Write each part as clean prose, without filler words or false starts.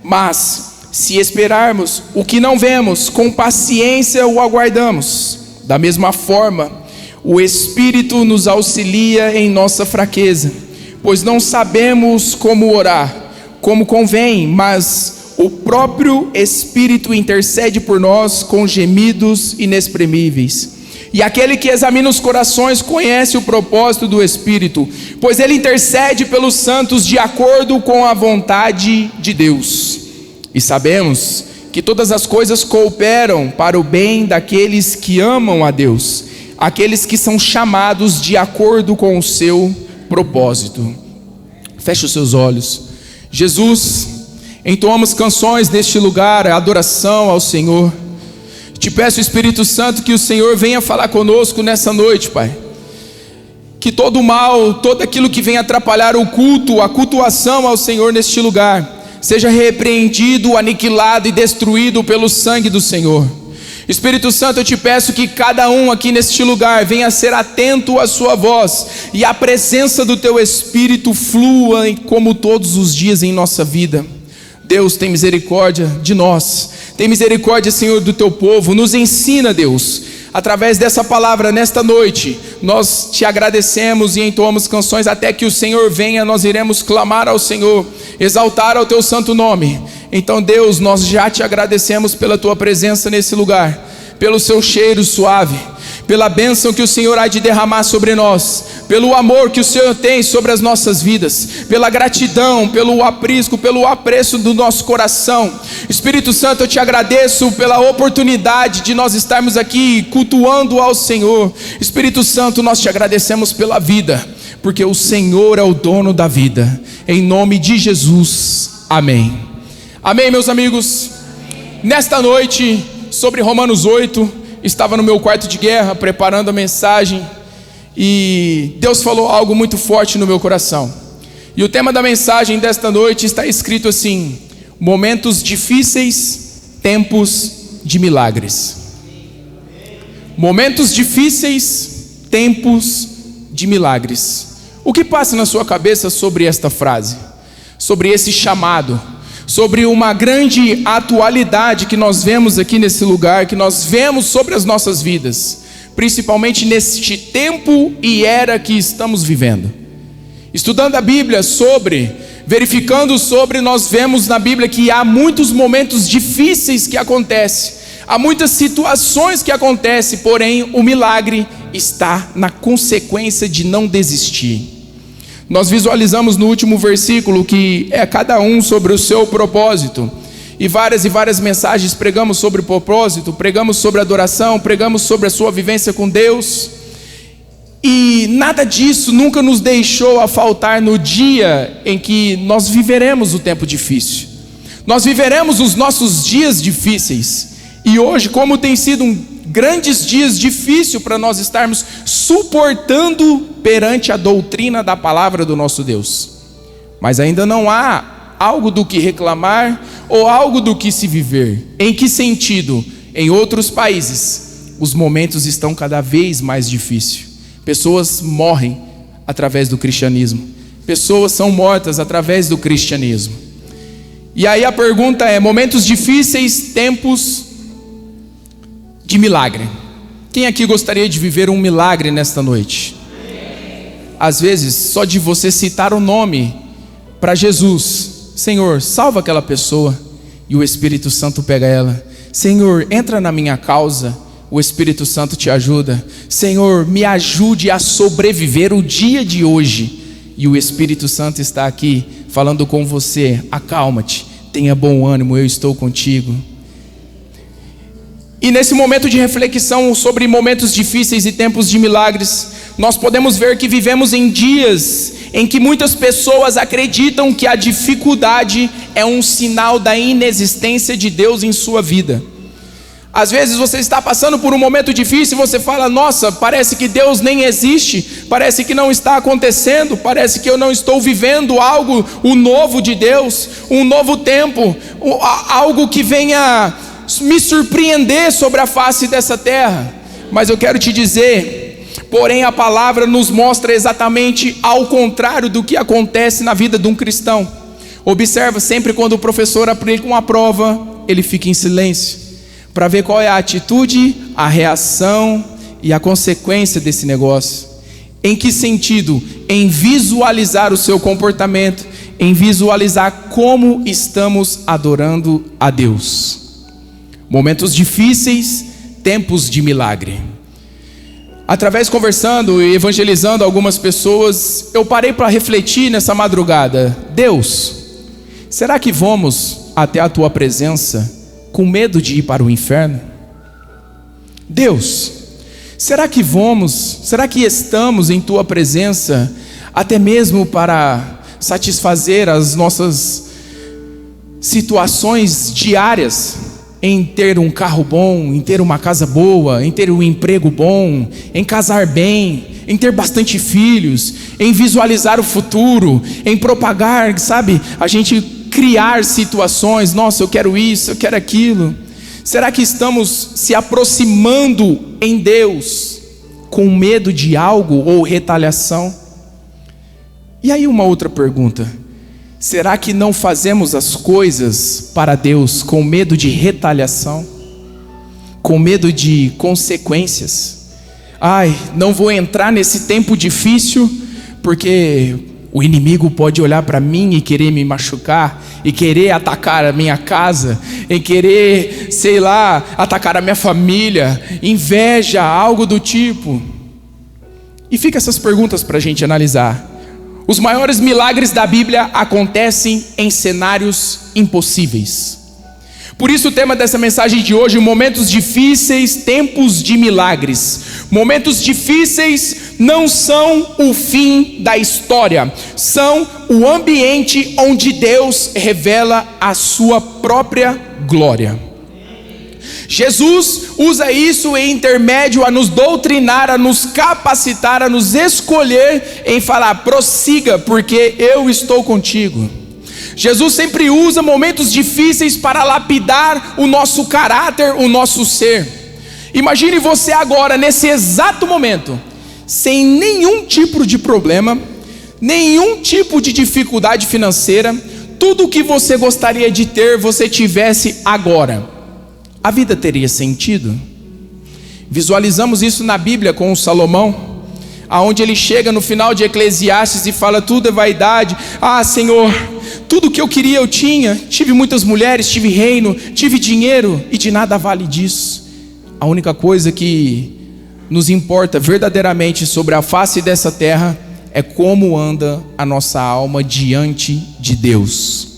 Mas, se esperarmos o que não vemos, com paciência o aguardamos. Da mesma forma, o Espírito nos auxilia em nossa fraqueza, pois não sabemos como orar, como convém, mas o próprio Espírito intercede por nós com gemidos inexprimíveis. E aquele que examina os corações conhece o propósito do Espírito, pois ele intercede pelos santos de acordo com a vontade de Deus. E sabemos que todas as coisas cooperam para o bem daqueles que amam a Deus, aqueles que são chamados de acordo com o seu propósito. Feche os seus olhos. Jesus, entoamos canções neste lugar, adoração ao Senhor. Te peço, Espírito Santo, que o Senhor venha falar conosco nessa noite, Pai. Que todo mal, todo aquilo que vem atrapalhar o culto, a cultuação ao Senhor neste lugar, seja repreendido, aniquilado e destruído pelo sangue do Senhor. Espírito Santo, eu te peço que cada um aqui neste lugar venha ser atento à sua voz e a presença do teu Espírito flua como todos os dias em nossa vida. Deus, tem misericórdia de nós, tem misericórdia, Senhor, do teu povo. Nos ensina, Deus, através dessa palavra nesta noite. Nós te agradecemos e entoamos canções até que o Senhor venha. Nós iremos clamar ao Senhor, exaltar ao teu santo nome. Então, Deus, nós já te agradecemos pela tua presença nesse lugar, pelo seu cheiro suave, pela bênção que o Senhor há de derramar sobre nós, pelo amor que o Senhor tem sobre as nossas vidas, pela gratidão, pelo aprisco, pelo apreço do nosso coração. Espírito Santo, eu te agradeço pela oportunidade de nós estarmos aqui cultuando ao Senhor. Espírito Santo, nós te agradecemos pela vida, porque o Senhor é o dono da vida. Em nome de Jesus, amém. Amém, meus amigos. Nesta noite, sobre Romanos 8, estava no meu quarto de guerra preparando a mensagem e Deus falou algo muito forte no meu coração. E o tema da mensagem desta noite está escrito assim: momentos difíceis, tempos de milagres. Momentos difíceis, tempos de milagres. O que passa na sua cabeça sobre esta frase? Sobre esse chamado? Sobre uma grande atualidade que nós vemos aqui nesse lugar, que nós vemos sobre as nossas vidas, principalmente neste tempo e era que estamos vivendo. Estudando a Bíblia verificando sobre, nós vemos na Bíblia que há muitos momentos difíceis que acontecem, há muitas situações que acontecem, porém o milagre está na consequência de não desistir. Nós visualizamos no último versículo que é cada um sobre o seu propósito, e várias mensagens pregamos sobre o propósito, pregamos sobre adoração, pregamos sobre a sua vivência com Deus, e nada disso nunca nos deixou a faltar no dia em que nós viveremos o tempo difícil. Nós viveremos os nossos dias difíceis, e hoje, como tem sido grandes dias difíceis para nós estarmos suportando perante a doutrina da palavra do nosso Deus, mas ainda não há algo do que reclamar ou algo do que se viver. Em que sentido? Em outros países os momentos estão cada vez mais difíceis. Pessoas morrem através do cristianismo, pessoas são mortas através do cristianismo. E aí a pergunta é: momentos difíceis, tempos de milagre. Quem aqui gostaria de viver um milagre nesta noite? Às vezes, só de você citar o nome para Jesus: Senhor, salva aquela pessoa, e o Espírito Santo pega ela. Senhor, entra na minha causa, o Espírito Santo te ajuda. Senhor, me ajude a sobreviver o dia de hoje, e o Espírito Santo está aqui falando com você: acalma-te, tenha bom ânimo, eu estou contigo. E nesse momento de reflexão sobre momentos difíceis e tempos de milagres, nós podemos ver que vivemos em dias em que muitas pessoas acreditam que a dificuldade é um sinal da inexistência de Deus em sua vida. Às vezes você está passando por um momento difícil e você fala: nossa, parece que Deus nem existe, parece que não está acontecendo, parece que eu não estou vivendo algo, o novo de Deus, um novo tempo, algo que venha me surpreender sobre a face dessa terra. Mas eu quero te dizer, porém a palavra nos mostra exatamente ao contrário do que acontece na vida de um cristão. Observa sempre quando o professor aplica uma prova, ele fica em silêncio, para ver qual é a atitude, a reação e a consequência desse negócio. Em que sentido? Em visualizar o seu comportamento, em visualizar como estamos adorando a Deus. Momentos difíceis, tempos de milagre. Através conversando e evangelizando algumas pessoas, eu parei para refletir nessa madrugada. Deus, será que vamos até a tua presença com medo de ir para o inferno? Deus, será que estamos em tua presença até mesmo para satisfazer as nossas situações diárias, em ter um carro bom, em ter uma casa boa, em ter um emprego bom, em casar bem, em ter bastante filhos, em visualizar o futuro, em propagar, sabe, a gente criar situações, nossa, eu quero isso, eu quero aquilo. Será que estamos se aproximando em Deus com medo de algo ou retaliação? E aí uma outra pergunta: será que não fazemos as coisas para Deus com medo de retaliação? Com medo de consequências? Ai, não vou entrar nesse tempo difícil, porque o inimigo pode olhar para mim e querer me machucar, e querer atacar a minha casa, e querer, sei lá, atacar a minha família, inveja, algo do tipo. E fica essas perguntas para a gente analisar. Os maiores milagres da Bíblia acontecem em cenários impossíveis. Por isso o tema dessa mensagem de hoje: momentos difíceis, tempos de milagres. Momentos difíceis não são o fim da história, são o ambiente onde Deus revela a sua própria glória. Jesus usa isso em intermédio a nos doutrinar, a nos capacitar, a nos escolher em falar: prossiga, porque eu estou contigo. Jesus sempre usa momentos difíceis para lapidar o nosso caráter, o nosso ser. Imagine você agora, nesse exato momento, sem nenhum tipo de problema, nenhum tipo de dificuldade financeira, tudo o que você gostaria de ter, você tivesse agora. A vida teria sentido? Visualizamos isso na Bíblia com o Salomão, aonde ele chega no final de Eclesiastes e fala: tudo é vaidade. Ah, Senhor, tudo que eu queria eu tinha, tive muitas mulheres, tive reino, tive dinheiro, e de nada vale disso. A única coisa que nos importa verdadeiramente sobre a face dessa terra é como anda a nossa alma diante de Deus.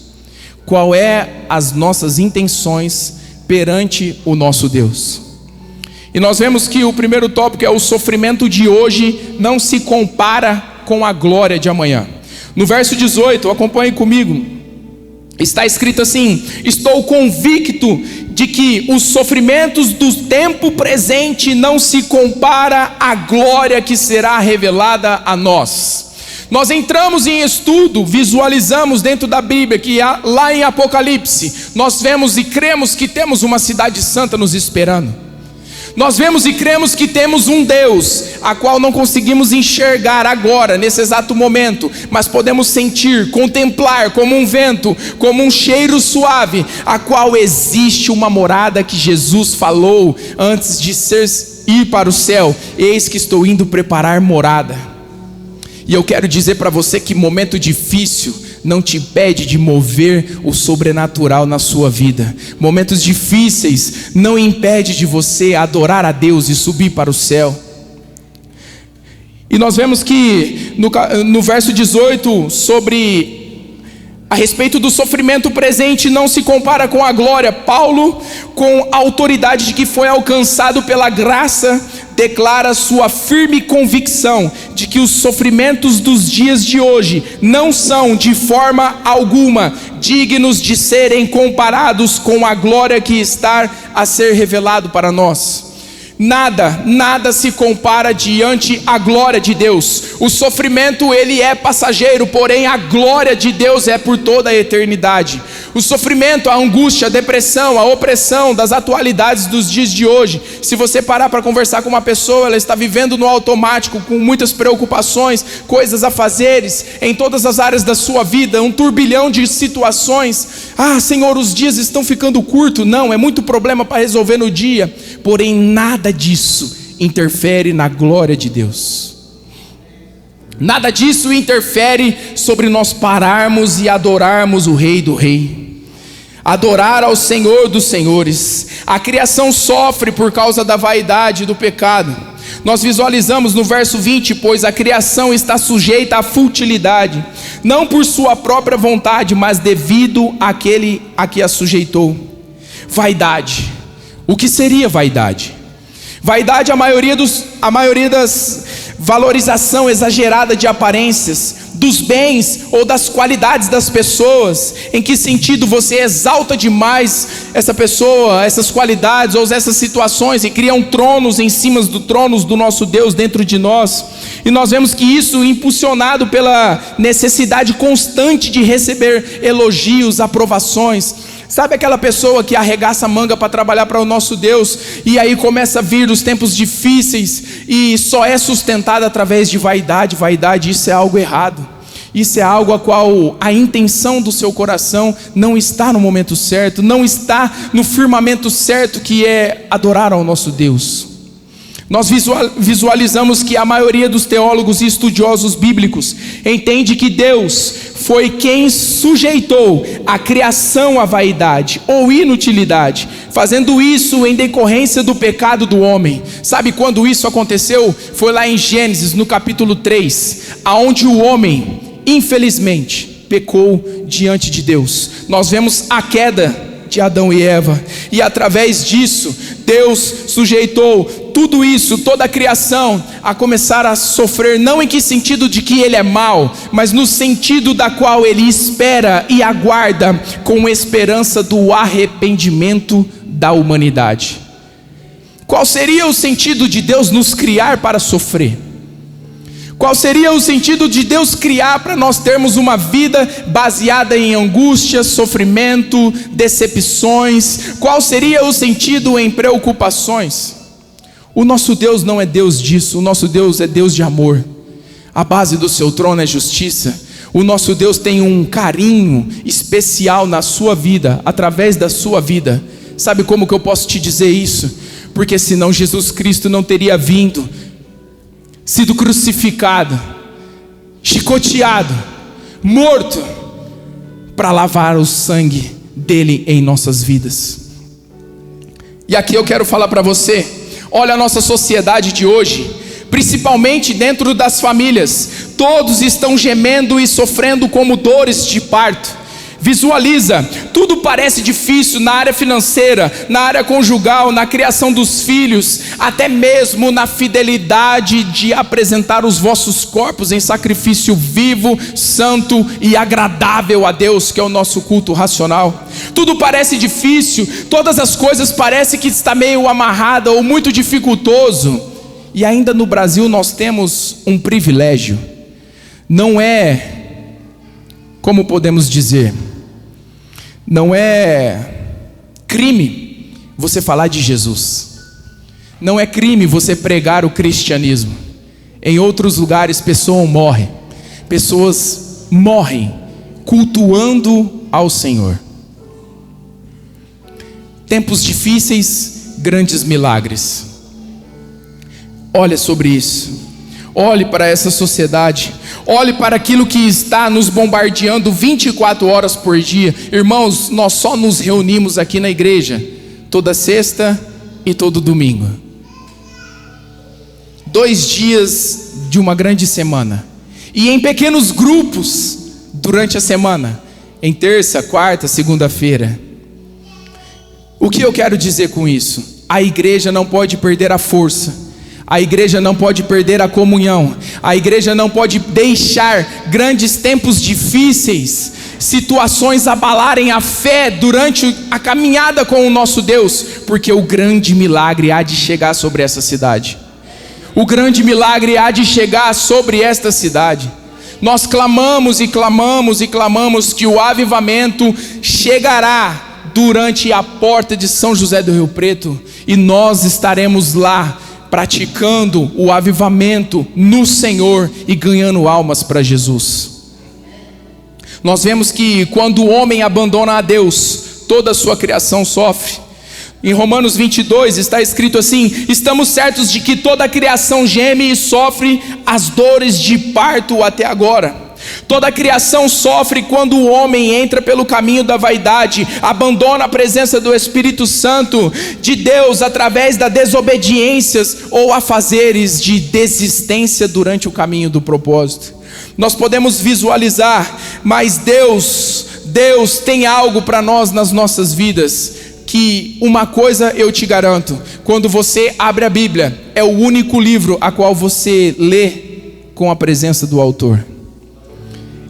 Qual é as nossas intenções perante o nosso Deus? E nós vemos que o primeiro tópico é: o sofrimento de hoje não se compara com a glória de amanhã. No verso 18, acompanhe comigo, está escrito assim: estou convicto de que os sofrimentos do tempo presente não se compara à glória que será revelada a nós. Nós entramos em estudo, visualizamos dentro da Bíblia que lá em Apocalipse nós vemos e cremos que temos uma cidade santa nos esperando. Nós vemos e cremos que temos um Deus, a qual não conseguimos enxergar agora, nesse exato momento, mas podemos sentir, contemplar como um vento, como um cheiro suave, a qual existe uma morada que Jesus falou antes de ir para o céu: eis que estou indo preparar morada. E eu quero dizer para você que momento difícil não te impede de mover o sobrenatural na sua vida. Momentos difíceis não impedem de você adorar a Deus e subir para o céu. E nós vemos que no verso 18, a respeito do sofrimento presente, não se compara com a glória. Paulo, com a autoridade de que foi alcançado pela graça, declara sua firme convicção de que os sofrimentos dos dias de hoje não são de forma alguma dignos de serem comparados com a glória que está a ser revelado para nós. Nada se compara diante a glória de Deus. O sofrimento ele é passageiro, porém a glória de Deus é por toda a eternidade. O sofrimento, a angústia, a depressão, a opressão das atualidades dos dias de hoje. Se você parar para conversar com uma pessoa, ela está vivendo no automático, com muitas preocupações, coisas a fazeres, em todas as áreas da sua vida, um turbilhão de situações. Ah, Senhor, os dias estão ficando curtos. Não, é muito problema para resolver no dia. Porém, nada disso interfere na glória de Deus. Nada disso interfere sobre nós pararmos e adorarmos o Rei do Rei. Adorar ao Senhor dos Senhores. A criação sofre por causa da vaidade do pecado. Nós visualizamos no verso 20, pois a criação está sujeita à futilidade, não por sua própria vontade, mas devido àquele a que a sujeitou. Vaidade. O que seria vaidade? Vaidade, a maioria das valorização exagerada de aparências, dos bens ou das qualidades das pessoas. Em que sentido você exalta demais essa pessoa, essas qualidades ou essas situações, e criam tronos em cima dos tronos do nosso Deus dentro de nós. E nós vemos que isso impulsionado pela necessidade constante de receber elogios, aprovações. Sabe aquela pessoa que arregaça a manga para trabalhar para o nosso Deus, e aí começa a vir os tempos difíceis, e só é sustentada através de vaidade. Vaidade, isso é algo errado. Isso é algo a qual a intenção do seu coração não está no momento certo, não está no firmamento certo, que é adorar ao nosso Deus. Nós visualizamos que a maioria dos teólogos e estudiosos bíblicos entende que Deus foi quem sujeitou a criação à vaidade ou inutilidade, fazendo isso em decorrência do pecado do homem. Sabe quando isso aconteceu? Foi lá em Gênesis, no capítulo 3, aonde o homem, infelizmente, pecou diante de Deus. Nós vemos a queda de Adão e Eva, e através disso Deus sujeitou tudo isso, toda a criação, a começar a sofrer, não em que sentido de que ele é mau, mas no sentido da qual ele espera e aguarda com esperança do arrependimento da humanidade. Qual seria o sentido de Deus nos criar para sofrer? Qual seria o sentido de Deus criar para nós termos uma vida baseada em angústia, sofrimento, decepções? Qual seria o sentido em preocupações? O nosso Deus não é Deus disso. O nosso Deus é Deus de amor. A base do seu trono é justiça. O nosso Deus tem um carinho especial na sua vida, através da sua vida. Sabe como que eu posso te dizer isso? Porque senão Jesus Cristo não teria vindo, sido crucificado, chicoteado, morto, para lavar o sangue dele em nossas vidas. E aqui eu quero falar para você, olha a nossa sociedade de hoje, principalmente dentro das famílias, todos estão gemendo e sofrendo como dores de parto. Visualiza, tudo parece difícil na área financeira, na área conjugal, na criação dos filhos, até mesmo na fidelidade de apresentar os vossos corpos em sacrifício vivo, santo e agradável a Deus, que é o nosso culto racional. Tudo parece difícil, todas as coisas parecem que está meio amarrada ou muito dificultoso. E ainda no Brasil nós temos um privilégio. Não é, como podemos dizer, não é crime você falar de Jesus. Não é crime você pregar o cristianismo. Em outros lugares pessoas morrem cultuando ao Senhor. Tempos difíceis, grandes milagres. Olha sobre isso. Olhe para essa sociedade, olhe para aquilo que está nos bombardeando 24 horas por dia. Irmãos, nós só nos reunimos aqui na igreja toda sexta e todo domingo. 2 dias de uma grande semana. E em pequenos grupos durante a semana, em terça, quarta, segunda-feira. O que eu quero dizer com isso? A igreja não pode perder a força. A igreja não pode perder a comunhão. A igreja não pode deixar grandes tempos difíceis, situações abalarem a fé durante a caminhada com o nosso Deus, porque o grande milagre há de chegar sobre essa cidade. O grande milagre há de chegar sobre esta cidade. Nós clamamos e clamamos e clamamos que o avivamento chegará durante a porta de São José do Rio Preto, e nós estaremos lá praticando o avivamento no Senhor e ganhando almas para Jesus. Nós vemos que quando o homem abandona a Deus, toda a sua criação sofre. Em Romanos 22 está escrito assim: estamos certos de que toda a criação geme e sofre as dores de parto até agora. Toda a criação sofre quando o homem entra pelo caminho da vaidade, abandona a presença do Espírito Santo de Deus através das desobediências ou afazeres de desistência durante o caminho do propósito. Nós podemos visualizar, mas Deus tem algo para nós nas nossas vidas, que uma coisa eu te garanto: quando você abre a Bíblia, é o único livro a qual você lê com a presença do autor.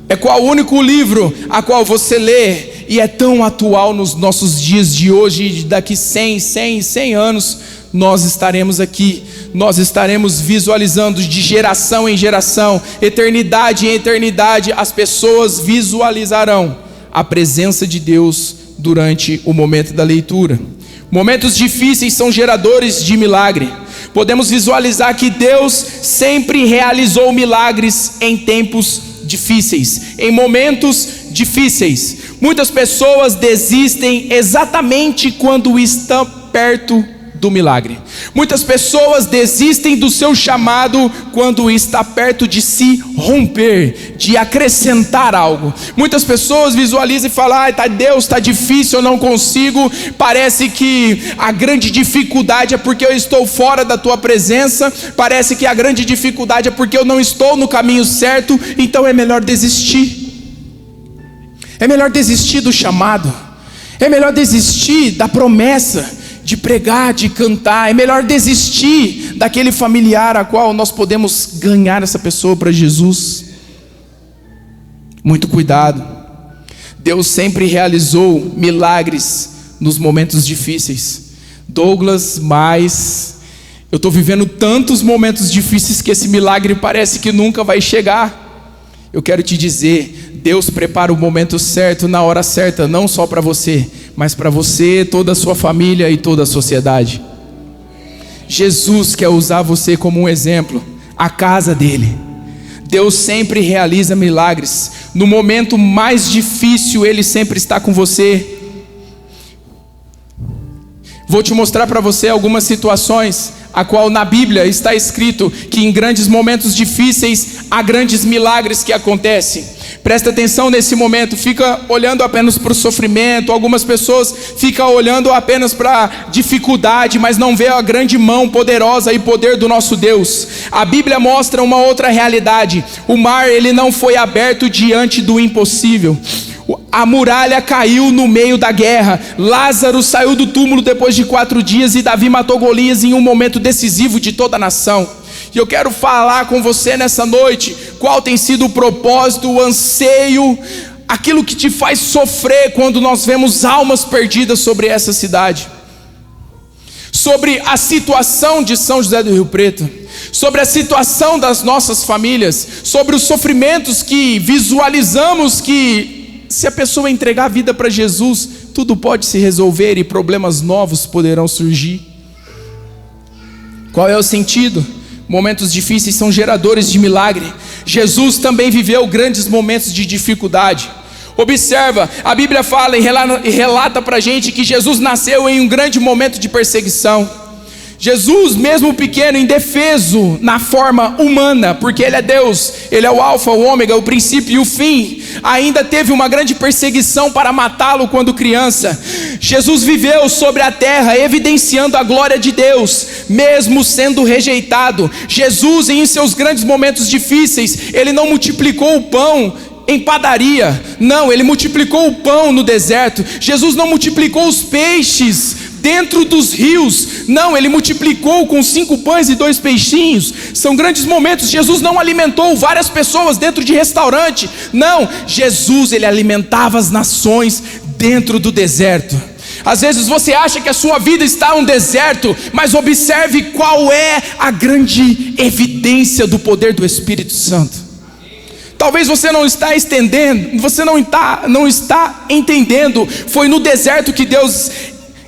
É qual o único livro a qual você lê e é tão atual nos nossos dias de hoje, e daqui 100 anos nós estaremos aqui, nós estaremos visualizando de geração em geração, eternidade em eternidade, as pessoas visualizarão a presença de Deus durante o momento da leitura. Momentos difíceis são geradores de milagre. Podemos visualizar que Deus sempre realizou milagres em tempos difíceis, em momentos difíceis. Muitas pessoas desistem exatamente quando estão perto do milagre. Muitas pessoas desistem do seu chamado quando está perto de se romper, de acrescentar algo. Muitas pessoas visualizam e falam: Deus, está difícil, eu não consigo. Parece que a grande dificuldade é porque eu estou fora da tua presença. Parece que a grande dificuldade é porque eu não estou no caminho certo. Então é melhor desistir. É melhor desistir do chamado. É melhor desistir da promessa de pregar, de cantar. É melhor desistir daquele familiar a qual nós podemos ganhar essa pessoa para Jesus. Muito cuidado. Deus sempre realizou milagres nos momentos difíceis. Douglas, mas eu estou vivendo tantos momentos difíceis que esse milagre parece que nunca vai chegar. Eu quero te dizer, Deus prepara o momento certo, na hora certa, não só para você, mas para você, toda a sua família e toda a sociedade. Jesus quer usar você como um exemplo, a casa dele. Deus sempre realiza milagres. No momento mais difícil, Ele sempre está com você. Vou te mostrar para você algumas situações a qual na Bíblia está escrito que em grandes momentos difíceis há grandes milagres que acontecem. Presta atenção nesse momento, fica olhando apenas para o sofrimento. Algumas pessoas ficam olhando apenas para a dificuldade, mas não vê a grande mão poderosa e poder do nosso Deus. A Bíblia mostra uma outra realidade. O mar, ele não foi aberto diante do impossível. A muralha caiu no meio da guerra. Lázaro saiu do túmulo depois de 4 dias, e Davi matou Golias em um momento decisivo de toda a nação. E eu quero falar com você nessa noite, qual tem sido o propósito, o anseio, aquilo que te faz sofrer quando nós vemos almas perdidas sobre essa cidade, sobre a situação de São José do Rio Preto, sobre a situação das nossas famílias, sobre os sofrimentos que visualizamos que, se a pessoa entregar a vida para Jesus, tudo pode se resolver e problemas novos poderão surgir. Qual é o sentido? Momentos difíceis são geradores de milagre. Jesus também viveu grandes momentos de dificuldade. Observa, a Bíblia fala e relata para a gente que Jesus nasceu em um grande momento de perseguição. Jesus, mesmo pequeno, indefeso na forma humana, porque Ele é Deus, Ele é o alfa, o ômega, o princípio e o fim, ainda teve uma grande perseguição para matá-lo quando criança. Jesus viveu sobre a terra, evidenciando a glória de Deus, mesmo sendo rejeitado. Jesus, em seus grandes momentos difíceis, Ele não multiplicou o pão em padaria, não, Ele multiplicou o pão no deserto. Jesus não multiplicou os peixes dentro dos rios, não, Ele multiplicou com 5 pães e 2 peixinhos. São grandes momentos. Jesus não alimentou várias pessoas dentro de restaurante, não, Jesus, Ele alimentava as nações dentro do deserto. Às vezes você acha que a sua vida está um deserto, mas observe qual é a grande evidência do poder do Espírito Santo. Talvez você não está entendendo, não está entendendo. Foi no deserto que Deus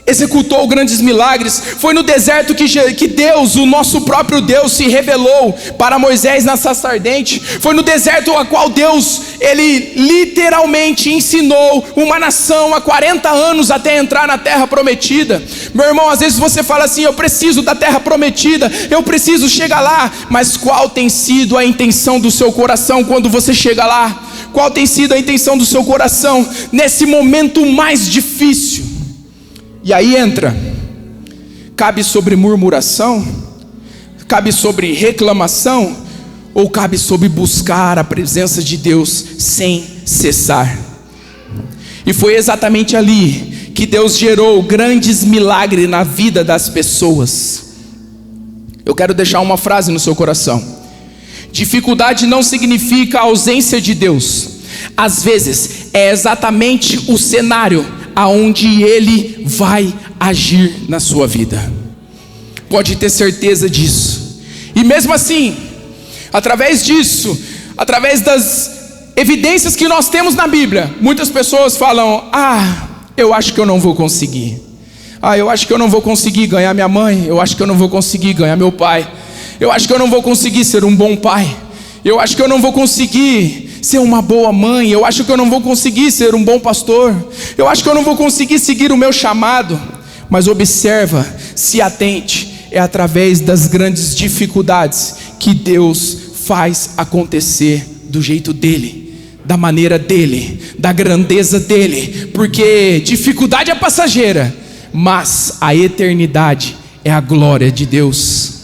executou grandes milagres. Foi no deserto que Deus, o nosso próprio Deus, se revelou para Moisés na sarça ardente. Foi no deserto a qual Deus, Ele literalmente ensinou uma nação há 40 anos até entrar na terra prometida. Meu irmão, às vezes você fala assim: eu preciso da terra prometida, eu preciso chegar lá. Mas qual tem sido a intenção do seu coração quando você chega lá? Qual tem sido a intenção do seu coração nesse momento mais difícil? E aí entra, cabe sobre murmuração, cabe sobre reclamação, ou cabe sobre buscar a presença de Deus sem cessar. E foi exatamente ali que Deus gerou grandes milagres na vida das pessoas. Eu quero deixar uma frase no seu coração: dificuldade não significa ausência de Deus. Às vezes é exatamente o cenário aonde Ele vai agir na sua vida. Pode ter certeza disso. E mesmo assim, através disso, através das evidências que nós temos na Bíblia, muitas pessoas falam: eu acho que eu não vou conseguir. Eu acho que eu não vou conseguir ganhar minha mãe. Eu acho que eu não vou conseguir ganhar meu pai. Eu acho que eu não vou conseguir ser um bom pai. Eu acho que eu não vou conseguir ser uma boa mãe. Eu acho que eu não vou conseguir ser um bom pastor. Eu acho que eu não vou conseguir seguir o meu chamado. Mas observa, se atente, é através das grandes dificuldades que Deus faz acontecer do jeito dele, da maneira dele, da grandeza dele. Porque dificuldade é passageira, mas a eternidade é a glória de Deus.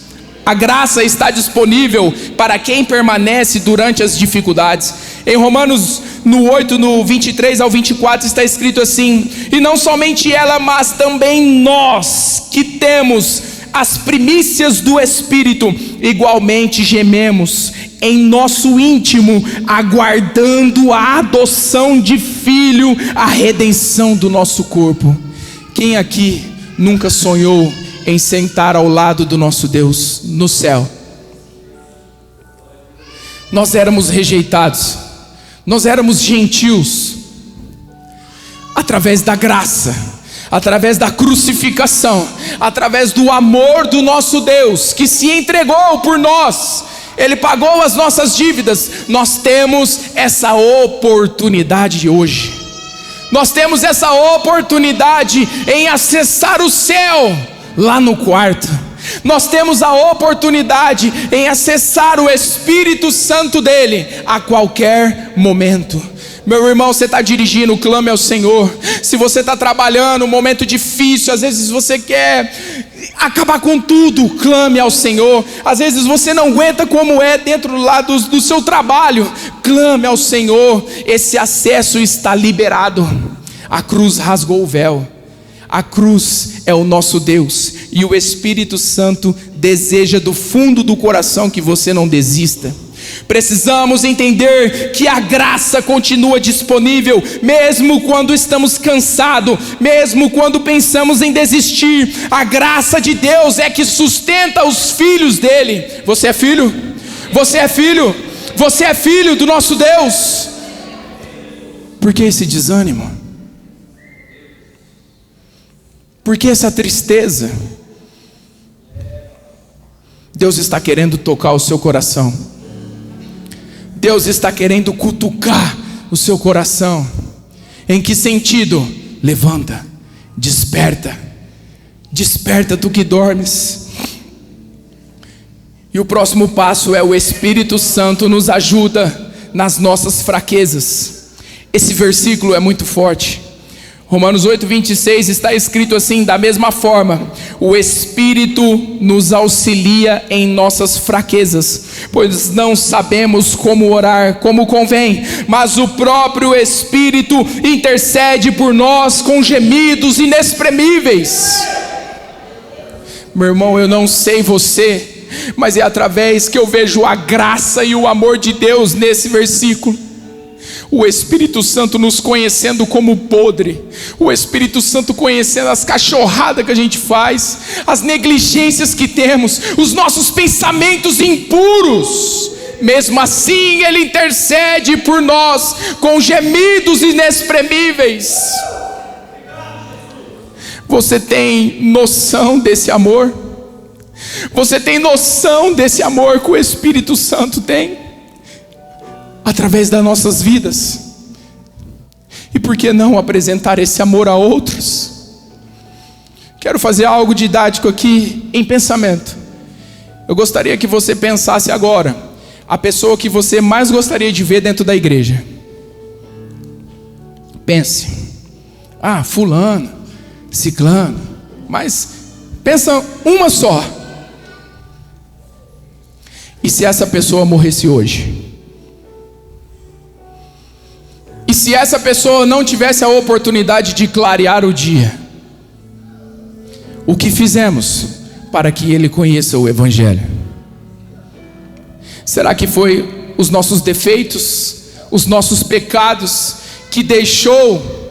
A graça está disponível para quem permanece durante as dificuldades. Em Romanos, no 8, no 23 ao 24, está escrito assim: e não somente ela, mas também nós, que temos as primícias do Espírito, igualmente gememos em nosso íntimo, aguardando a adoção de filho, a redenção do nosso corpo. Quem aqui nunca sonhou em sentar ao lado do nosso Deus no céu? Nós éramos rejeitados, nós éramos gentios. Através da graça, através da crucificação, através do amor do nosso Deus, que se entregou por nós, Ele pagou as nossas dívidas. Nós temos essa oportunidade hoje. Nós temos essa oportunidade em acessar o céu lá no quarto. Nós temos a oportunidade em acessar o Espírito Santo dele a qualquer momento. Meu irmão, você está dirigindo, clame ao Senhor. Se você está trabalhando, um momento difícil, às vezes você quer acabar com tudo, clame ao Senhor. Às vezes você não aguenta como é dentro lá do seu trabalho, clame ao Senhor. Esse acesso está liberado. A cruz rasgou o véu. A cruz é o nosso Deus, e o Espírito Santo deseja do fundo do coração que você não desista. Precisamos entender que a graça continua disponível, mesmo quando estamos cansados, mesmo quando pensamos em desistir. A graça de Deus é que sustenta os filhos dele. Você é filho? Você é filho? Você é filho do nosso Deus? Por que esse desânimo? Por que essa tristeza? Deus está querendo tocar o seu coração. Deus está querendo cutucar o seu coração. Em que sentido? Levanta, desperta. Desperta, tu que dormes. E o próximo passo é: o Espírito Santo nos ajuda nas nossas fraquezas. Esse versículo é muito forte. Romanos 8, 26 está escrito assim: da mesma forma, o Espírito nos auxilia em nossas fraquezas, pois não sabemos como orar como convém, mas o próprio Espírito intercede por nós com gemidos inexprimíveis. Meu irmão, eu não sei você, mas é através que eu vejo a graça e o amor de Deus nesse versículo. O Espírito Santo nos conhecendo como podre, o Espírito Santo conhecendo as cachorradas que a gente faz, as negligências que temos, os nossos pensamentos impuros. mesmo assim Ele intercede por nós com gemidos inexprimíveis. Você tem noção desse amor? Você tem noção desse amor que o Espírito Santo tem através das nossas vidas? E por que não apresentar esse amor a outros? Quero fazer algo didático aqui em pensamento. Eu gostaria que você pensasse agora a pessoa que você mais gostaria de ver dentro da igreja. Pense. Fulano, ciclano. Mas pensa uma só. E se essa pessoa morresse hoje? E se essa pessoa não tivesse a oportunidade de clarear o dia? O que fizemos para que ele conheça o Evangelho? Será que foi os nossos defeitos, os nossos pecados, que deixou,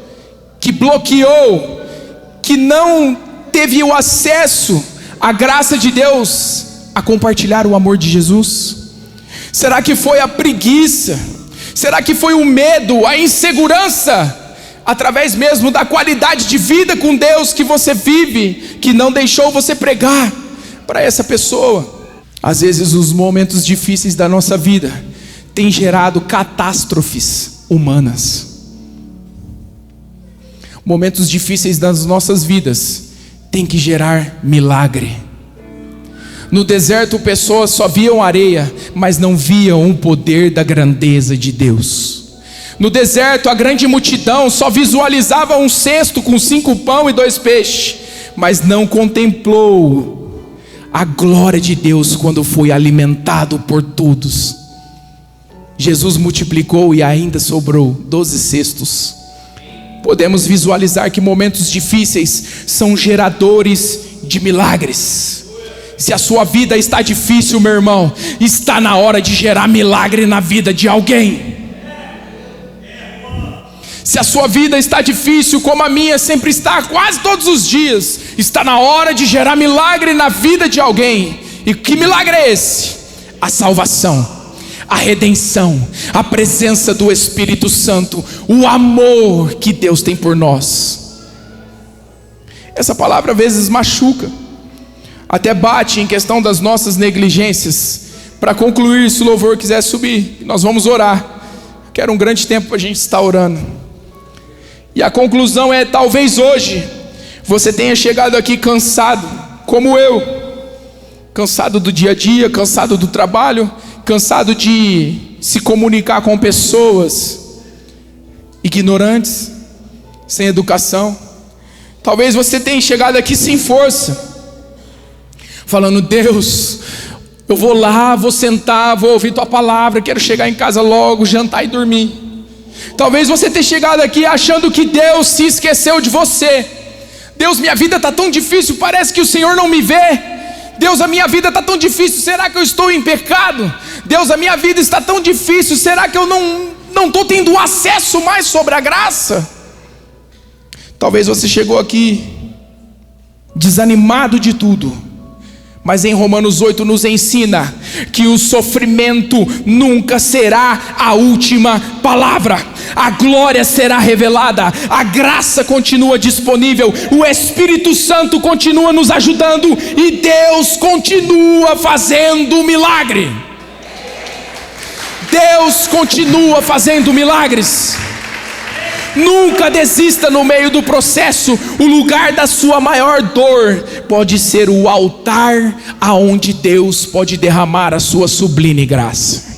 que bloqueou, que não teve o acesso à graça de Deus a compartilhar o amor de Jesus? Será que foi a preguiça? Será que foi o medo, a insegurança, através mesmo da qualidade de vida com Deus que você vive, que não deixou você pregar para essa pessoa? Às vezes os momentos difíceis da nossa vida têm gerado catástrofes humanas. Momentos difíceis das nossas vidas têm que gerar milagre. No deserto pessoas só viam areia, mas não viam o poder da grandeza de Deus. No deserto a grande multidão só visualizava um cesto com 5 pães e 2 peixes, mas não contemplou a glória de Deus quando foi alimentado por todos. Jesus multiplicou e ainda sobrou 12 cestos. Podemos visualizar que momentos difíceis são geradores de milagres. Se a sua vida está difícil, meu irmão, está na hora de gerar milagre na vida de alguém. Se a sua vida está difícil, como a minha sempre está quase todos os dias, está na hora de gerar milagre na vida de alguém. E que milagre é esse? A salvação, a redenção, a presença do Espírito Santo, o amor que Deus tem por nós. Essa palavra às vezes machuca, até bate em questão das nossas negligências. Para concluir, se o louvor quiser subir, nós vamos orar. Quero um grande tempo para a gente estar orando. E a conclusão é: talvez hoje você tenha chegado aqui cansado, como eu, cansado do dia a dia, cansado do trabalho, cansado de se comunicar com pessoas ignorantes, sem educação. Talvez você tenha chegado aqui sem força, falando: Deus, eu vou lá, vou sentar, vou ouvir tua palavra, quero chegar em casa logo, jantar e dormir. Talvez você tenha chegado aqui achando que Deus se esqueceu de você. Deus, minha vida está tão difícil, parece que o Senhor não me vê. Deus, a minha vida está tão difícil, será que eu estou em pecado? Deus, a minha vida está tão difícil, será que eu não estou tendo acesso mais sobre a graça? Talvez você chegou aqui desanimado de tudo, mas em Romanos 8 nos ensina que o sofrimento nunca será a última palavra. A glória será revelada, a graça continua disponível, o Espírito Santo continua nos ajudando e Deus continua fazendo milagre. Deus continua fazendo milagres. Nunca desista no meio do processo. O lugar da sua maior dor pode ser o altar aonde Deus pode derramar a sua sublime graça.